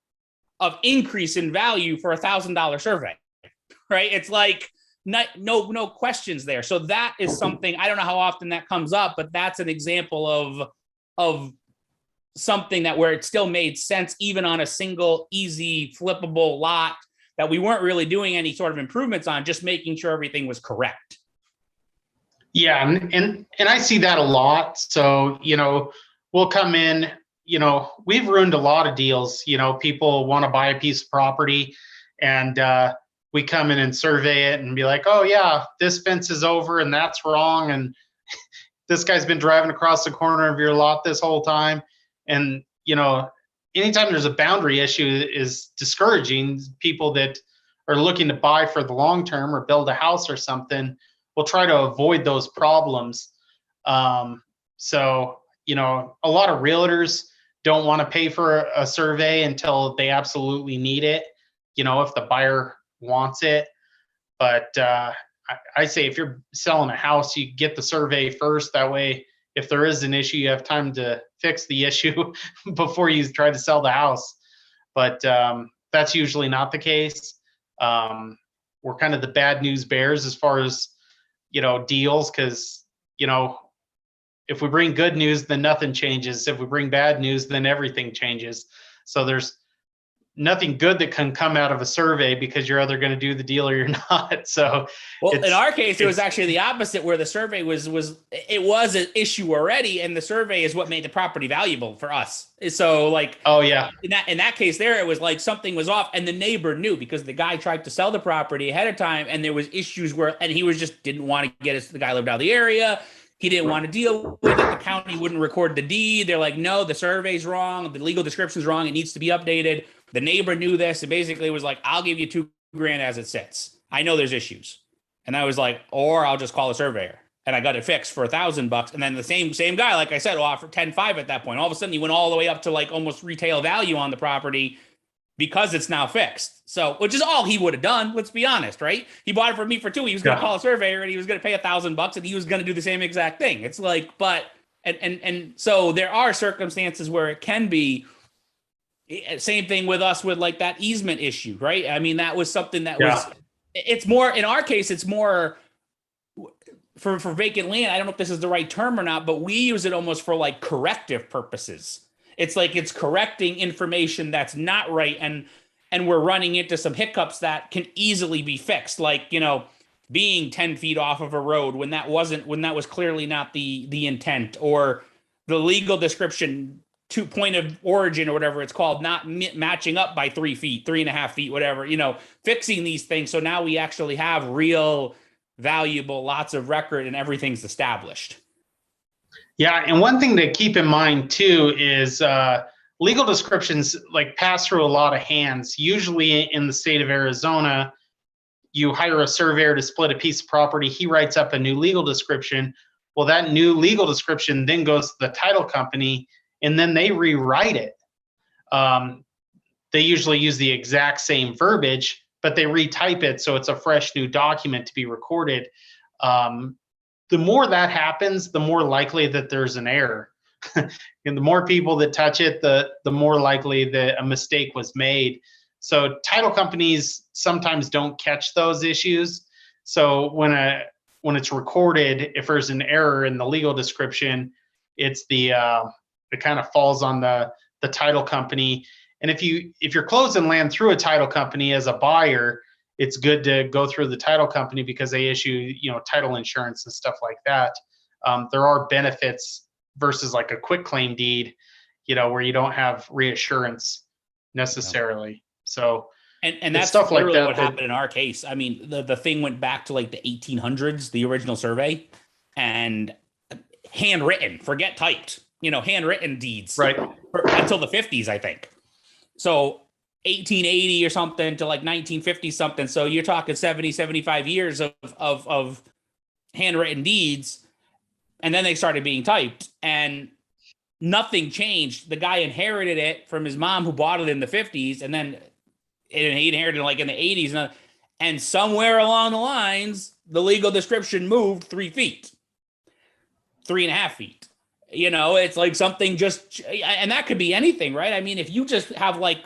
of increase in value for $1,000 survey, right? It's like no questions there. So that is something, I don't know how often that comes up, but that's an example of something that where it still made sense, even on a single easy flippable lot that we weren't really doing any sort of improvements on, just making sure everything was correct. Yeah, and I see that a lot. So, we'll come in, we've ruined a lot of deals. People want to buy a piece of property, and we come in and survey it and be like, oh yeah, this fence is over and that's wrong, and this guy's been driving across the corner of your lot this whole time. And anytime there's a boundary issue is discouraging. People that are looking to buy for the long term or build a house or something will try to avoid those problems. So a lot of realtors don't want to pay for a survey until they absolutely need it, if the buyer wants it. But I say if you're selling a house, you get the survey first. That way, if there is an issue, you have time to fix the issue before you try to sell the house. But that's usually not the case. We're kind of the bad news bears as far as, deals, because, if we bring good news, then nothing changes. If we bring bad news, then everything changes. So there's nothing good that can come out of a survey, because you're either going to do the deal or you're not. So, well, in our case, it was actually the opposite, where the survey was an issue already, and the survey is what made the property valuable for us. So, like, oh yeah, in that case, there it was like something was off, and the neighbor knew, because the guy tried to sell the property ahead of time, and there was issues and he was just didn't want to get us. The guy lived out of the area. He didn't want to deal with it. The county wouldn't record the deed. They're like, no, the survey's wrong. The legal description's wrong. It needs to be updated. The neighbor knew this, and basically was like, I'll give you $2,000 as it sits. I know there's issues. And I was like, or I'll just call a surveyor. And I got it fixed for $1,000. And then the same guy, like I said, offered $10,500 at that point. All of a sudden, he went all the way up to like almost retail value on the property because it's now fixed. So, which is all he would have done. Let's be honest, right? He bought it from me for $2,000. He was going to call a surveyor, and he was going to pay $1,000, and he was going to do the same exact thing. It's like, but, and so there are circumstances where it can be. Same thing with us with like that easement issue, right? I mean, that was something that was, it's more, in our case, it's more for vacant land. I don't know if this is the right term or not, but we use it almost for like corrective purposes. It's like it's correcting information that's not right, and we're running into some hiccups that can easily be fixed, like, being 10 feet off of a road when that was clearly not the intent, or the legal description to point of origin or whatever it's called, not matching up by 3 feet, 3.5 feet, whatever, fixing these things. So now we actually have real valuable lots of record, and everything's established. Yeah. And one thing to keep in mind too is legal descriptions like pass through a lot of hands. Usually in the state of Arizona, you hire a surveyor to split a piece of property. He writes up a new legal description. Well, that new legal description then goes to the title company, and then they rewrite it. They usually use the exact same verbiage, but they retype it so it's a fresh new document to be recorded. the more that happens, the more likely that there's an error. And the more people that touch it, the more likely that a mistake was made. So title companies sometimes don't catch those issues. So when it's recorded, if there's an error in the legal description, it's it kind of falls on the title company. And if you're closing land through a title company as a buyer, it's good to go through the title company because they issue, title insurance and stuff like that. There are benefits versus like a quick claim deed, where you don't have reassurance necessarily. So, and that's stuff like literally that what happened in our case. I mean, the thing went back to like the 1800s, the original survey, and handwritten, forget typed, handwritten deeds, right, until the 50s, I think. So 1880 or something to like 1950 something. So you're talking 70, 75 years of handwritten deeds. And then they started being typed and nothing changed. The guy inherited it from his mom who bought it in the 50s. And then he inherited it like in the 80s. And somewhere along the lines, the legal description moved 3 feet, 3.5 feet. It's like something just, and that could be anything, right? I mean, if you just have like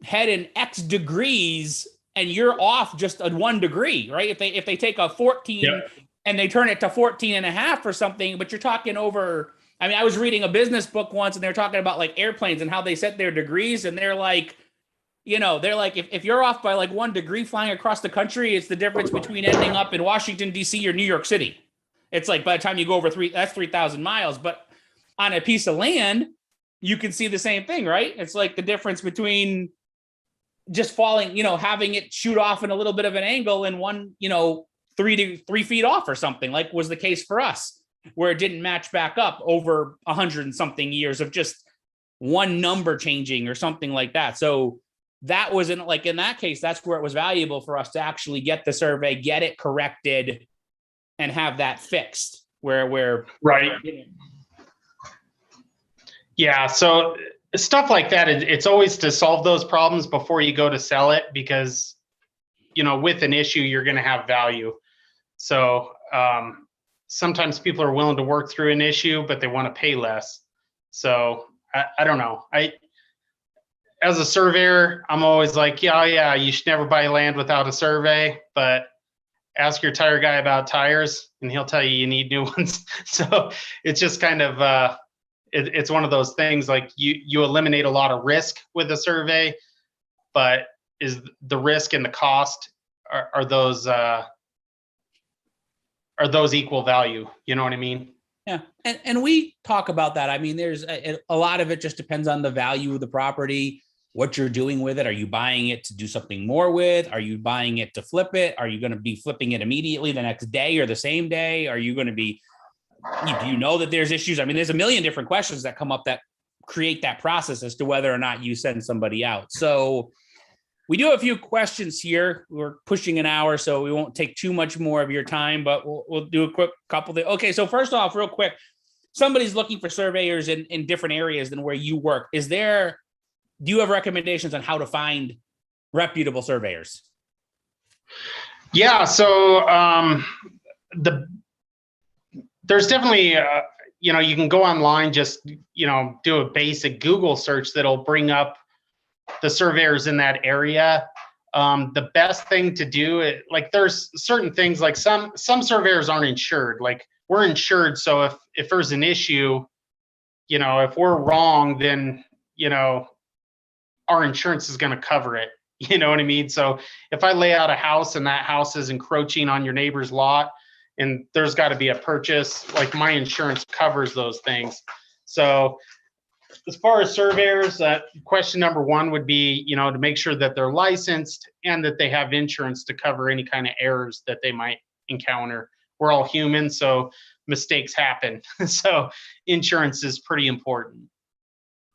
head in X degrees and you're off just a 1 degree, right? If they take a 14 yep, and they turn it to 14.5 or something, but you're talking over, I mean, I was reading a business book once and they're talking about like airplanes and how they set their degrees. And they're like, if you're off by like 1 degree flying across the country, it's the difference between ending up in Washington, D.C. or New York City. It's like by the time you go over that's 3,000 miles. But on a piece of land, you can see the same thing, right? It's like the difference between just falling, having it shoot off in a little bit of an angle and 3 feet off or something, like was the case for us, where it didn't match back up over 100 and something years of just one number changing or something like that. So that wasn't like, in that case, that's where it was valuable for us to actually get the survey, get it corrected, and have that fixed where right. Yeah. So stuff like that, it's always to solve those problems before you go to sell it, because, with an issue, you're going to have value. So sometimes people are willing to work through an issue, but they want to pay less. So I don't know. As a surveyor, I'm always like, yeah, you should never buy land without a survey, but ask your tire guy about tires and he'll tell you need new ones. So it's just kind of, it's one of those things, like you eliminate a lot of risk with a survey, but is the risk and the cost, are those equal value? You know what I mean? Yeah. And we talk about that. I mean, there's a lot of it just depends on the value of the property, what you're doing with it. Are you buying it to do something more with? Are you buying it to flip it? Are you going to be flipping it immediately the next day or the same day? Are you going to be, do you know that there's issues? I mean, there's a million different questions that come up that create that process as to whether or not you send somebody out. So we do have a few questions here. We're pushing an hour, so we won't take too much more of your time, but we'll do a quick couple of. Okay, so first off, real quick, somebody's looking for surveyors in different areas than where you work. Do you have recommendations on how to find reputable surveyors? Yeah, so there's definitely you can go online, just do a basic Google search that'll bring up the surveyors in that area. The best thing to do, like there's certain things, like some surveyors aren't insured. Like we're insured, so if there's an issue, if we're wrong, then our insurance is going to cover it. You know what I mean? So if I lay out a house and that house is encroaching on your neighbor's lot and there's got to be a purchase, like my insurance covers those things. So as far as surveyors, question number one would be, to make sure that they're licensed and that they have insurance to cover any kind of errors that they might encounter. We're all human, so mistakes happen. So insurance is pretty important.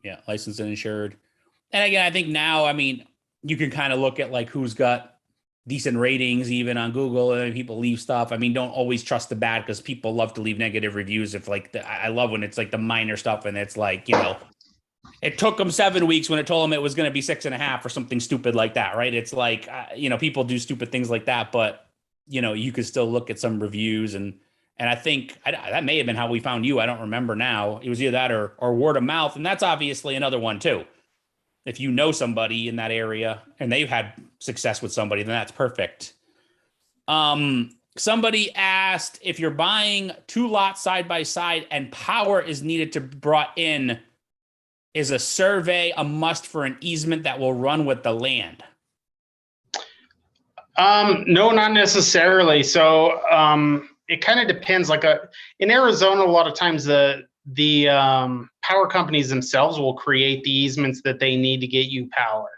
Yeah, licensed and insured. And again, I think now, I mean, you can kind of look at like who's got decent ratings even on Google, and people leave stuff. I mean, don't always trust the bad, because people love to leave negative reviews. If like I love when it's like the minor stuff and it's like, it took them 7 weeks when it told them it was going to be 6.5 or something stupid like that, right? It's like, people do stupid things like that, but you can still look at some reviews and And I think that may have been how we found you. I don't remember now. It was either that or word of mouth. And that's obviously another one too. If you know somebody in that area and they've had success with somebody, then that's perfect. Somebody asked if you're buying 2 lots side by side and power is needed to be brought in, is a survey a must for an easement that will run with the land? No, not necessarily. So it kind of depends. Like in Arizona, a lot of times the power companies themselves will create the easements that they need to get you power.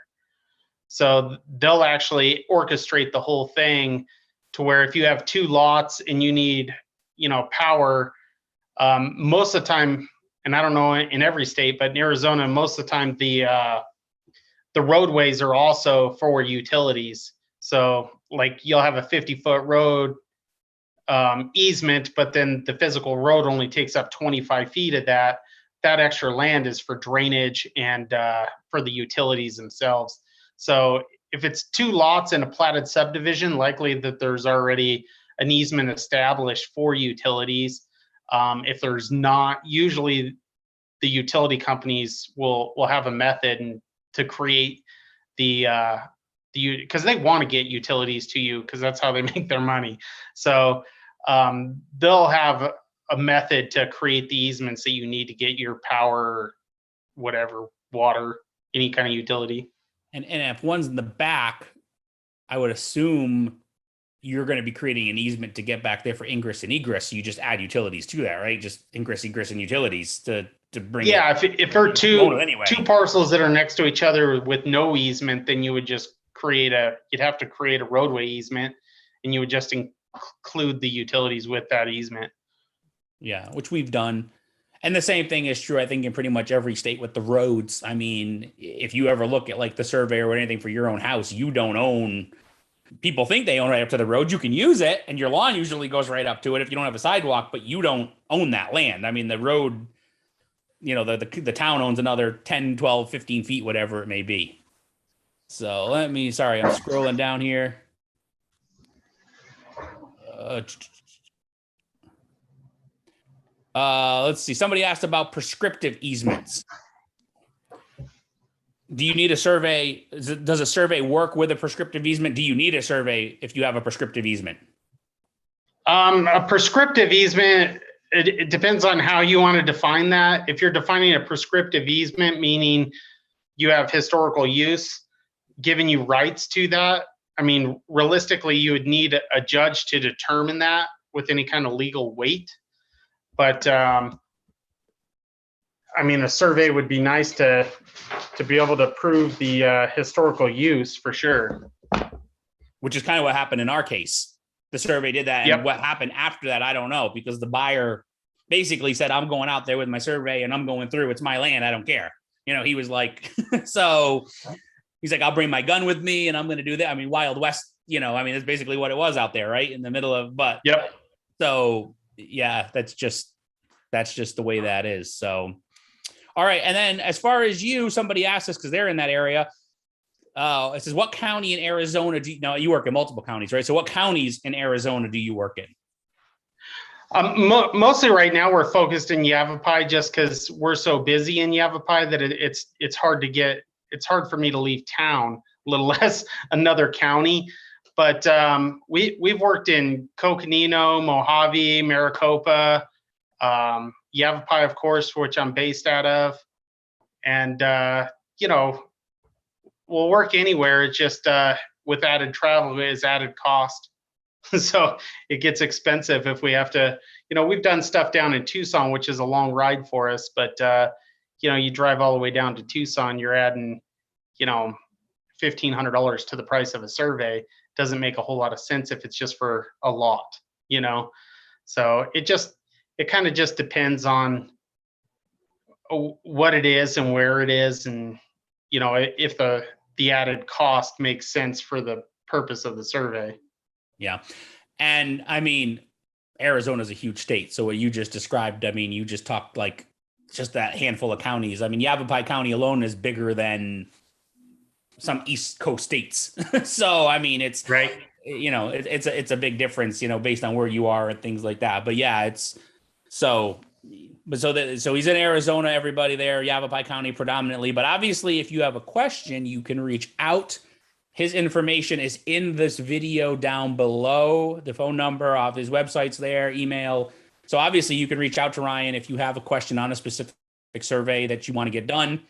So they'll actually orchestrate the whole thing to where if you have 2 lots and you need, power, most of the time, and I don't know in every state, but in Arizona, most of the time the roadways are also for utilities. So like you'll have a 50-foot road easement, but then the physical road only takes up 25 feet of that. That extra land is for drainage and for the utilities themselves. So if it's 2 lots in a platted subdivision, likely that there's already an easement established for utilities. If there's not, usually the utility companies will have a method to create because they want to get utilities to you because that's how they make their money. So they'll have a method to create the easements that you need to get your power, whatever, water, any kind of utility. And if one's in the back, I would assume you're going to be creating an easement to get back there for ingress and egress. So you just add utilities to that, right? Just ingress, egress, and utilities to bring. Yeah, if there are two parcels that are next to each other with no easement, then you would just you'd have to create a roadway easement, and you would just include the utilities with that easement. Yeah, which we've done. And the same thing is true, I think, in pretty much every state with the roads. I mean, if you ever look at like the survey or anything for your own house, you don't own. People think they own right up to the road. You can use it, and your lawn usually goes right up to it if you don't have a sidewalk, but you don't own that land. I mean, the road, the town owns another 10, 12, 15 feet, whatever it may be. So I'm scrolling down here. Let's see. Somebody asked about prescriptive easements. Do you need a survey? Does a survey work with a prescriptive easement? Do you need a survey if you have a prescriptive easement? A prescriptive easement, it depends on how you want to define that. If you're defining a prescriptive easement, meaning you have historical use, giving you rights to that, I mean, realistically, you would need a judge to determine that with any kind of legal weight. But I mean, a survey would be nice to be able to prove the historical use for sure. Which is kind of what happened in our case. The survey did that. And what happened after that, I don't know, because the buyer basically said, I'm going out there with my survey and I'm going through. It's my land. I don't care. He was like, so he's like, I'll bring my gun with me and I'm going to do that. I mean, Wild West, that's basically what it was out there, right? In the middle of, so yeah, that's just the way that is. So, all right. And then as far as somebody asked us, because they're in that area, it says, what county in Arizona you work in multiple counties, right? So what counties in Arizona do you work in? Mostly right now we're focused in Yavapai just because we're so busy in Yavapai that it's hard for me to leave town, a little less another county. But we've worked in Coconino, Mojave, Maricopa, Yavapai, of course, which I'm based out of. And, we'll work anywhere. It's just with added travel is added cost. So it gets expensive if we have to, we've done stuff down in Tucson, which is a long ride for us. But, you drive all the way down to Tucson, you're adding, $1,500 to the price of a survey. Doesn't make a whole lot of sense if it's just for a lot, So it kind of just depends on what it is and where it is, and if the added cost makes sense for the purpose of the survey. Yeah, and I mean, Arizona's a huge state, so what you just described, I mean, you just talked like just that handful of counties. I mean, Yavapai County alone is bigger than some East Coast states. So I mean, it's right. it's a big difference, based on where you are and things like that. But yeah, so he's in Arizona, everybody there, Yavapai County predominantly. But obviously, if you have a question, you can reach out. His information is in this video down below. The phone number of his website's there, email. So obviously, you can reach out to Ryan if you have a question on a specific survey that you want to get done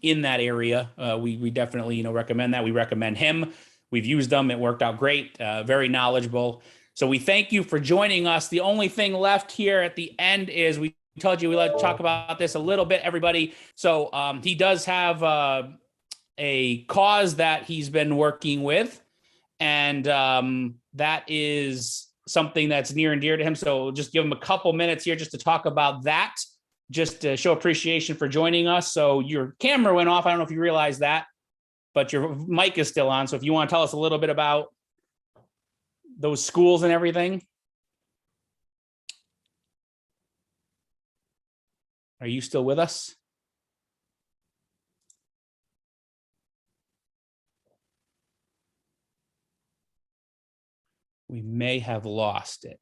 in that area. We definitely recommend that. We recommend him. We've used them. It worked out great. Very knowledgeable. So we thank you for joining us. The only thing left here at the end is we told you we like to talk about this a little bit, everybody. So he does have a cause that he's been working with, and that is something that's near and dear to him. So just give him a couple minutes here just to talk about that, just to show appreciation for joining us. So your camera went off. I don't know if you realize that, but your mic is still on. So if you want to tell us a little bit about those schools and everything. Are you still with us? We may have lost it.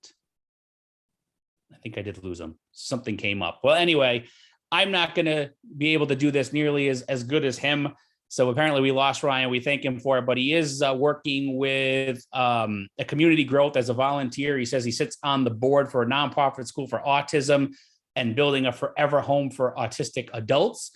I think I did lose him. Something came up. Well, anyway, I'm not going to be able to do this nearly as good as him. So apparently we lost Ryan. We thank him for it, but he is working with a community growth as a volunteer. He says he sits on the board for a nonprofit school for autism and building a forever home for autistic adults.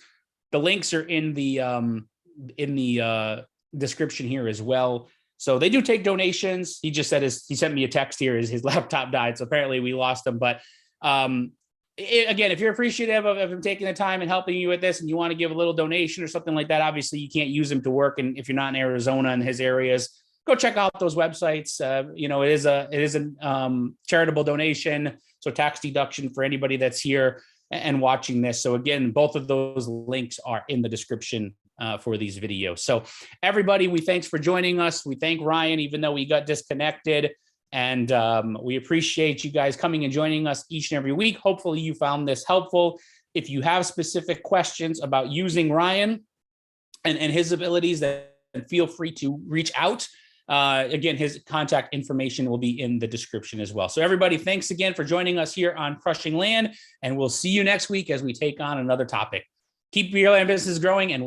The links are in the description here as well. So they do take donations. He just said he sent me a text here. His laptop died, so apparently we lost him. But again, if you're appreciative of him taking the time and helping you with this, and you want to give a little donation or something like that, obviously you can't use him to work. And if you're not in Arizona and his areas, go check out those websites. It is a charitable donation, so tax deduction for anybody that's here and watching this. So again, both of those links are in the description for these videos. So everybody, we thanks for joining us. We thank Ryan, even though we got disconnected. And we appreciate you guys coming and joining us each and every week. Hopefully you found this helpful. If you have specific questions about using Ryan and his abilities, then feel free to reach out. Again, his contact information will be in the description as well. So everybody, thanks again for joining us here on Crushing Land, and we'll see you next week as we take on another topic. Keep your land business growing, and we'll